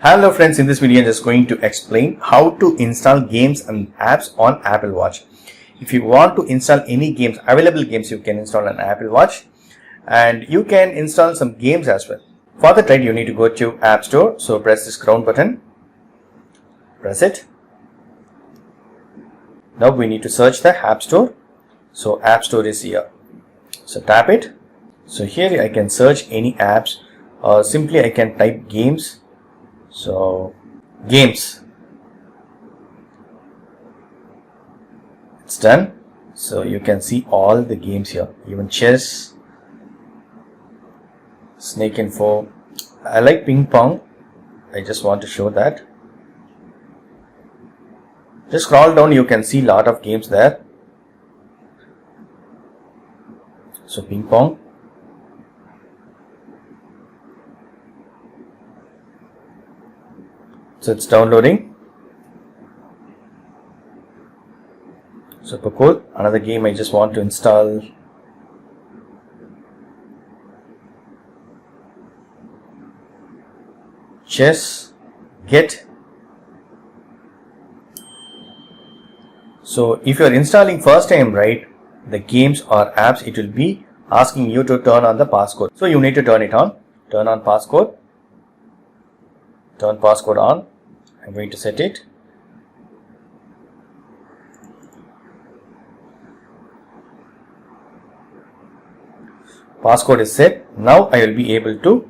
Hello friends, in this video I'm just going to explain how to install games and apps on Apple Watch. If you want to install any games, available games you can install on Apple Watch, and you can install some games as well. For that, right, you need to go to App Store. So press this crown button, press it. Now we need to search the App Store. So App Store is here. So tap it. So here I can search any apps, or simply I can type games. So games, it's done. So you can see all the games here, even chess, snake and four. I like ping pong. I just want to show that. Just scroll down, you can see a lot of games there. So ping pong. So it's downloading. Super cool. Another game I just want to install. Chess, Get. So if you are installing first time, right, the games or apps, it will be asking you to turn on the passcode. So you need to turn it on. Turn on passcode. Turn passcode on. I'm going to set it. Passcode is set. Now I will be able to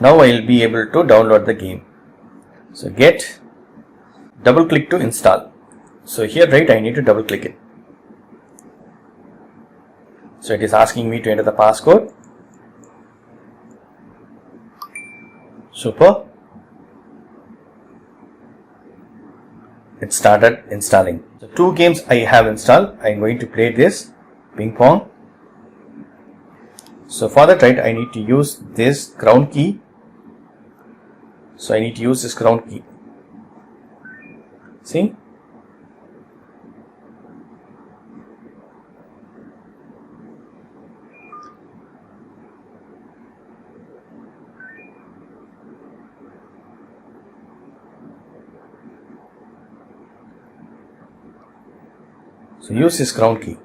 download the game. So get, double click to install. So here, right, I need to double click it. So it is asking me to enter the passcode. Super. It started installing. So 2 games I have installed. I am going to play this ping pong. So for that, right, I need to use this crown key. So I need to use this crown key. See? So use this crown key.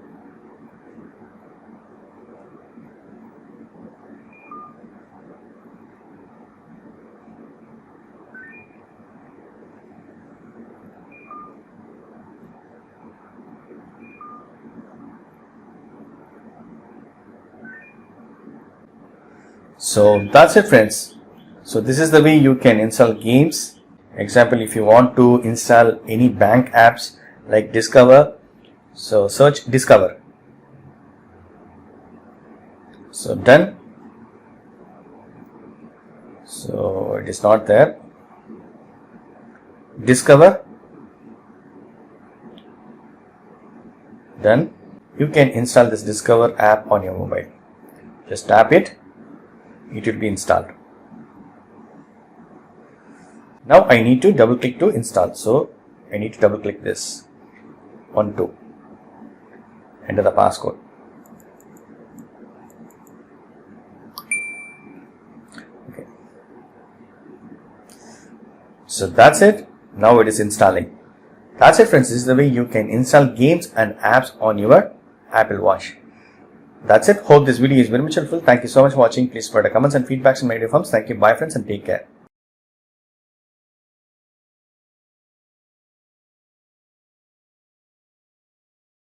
So that's it, friends. So this is the way you can install games. Example, if you want to install any bank apps like Discover, so search Discover. So done. So it is not there. Discover. Done. You can install this Discover app on your mobile. Just tap it. It will be installed. Now I need to double click to install. So I need to double click this. 1, 2. Enter the passcode. Okay. So that's it. Now it is installing. That's it, friends. This is the way you can install games and apps on your Apple Watch. That's it. Hope this video is very much helpful. Thank you so much for watching. Please provide comments and feedbacks in my reviews. Thank you. Bye, friends, and take care.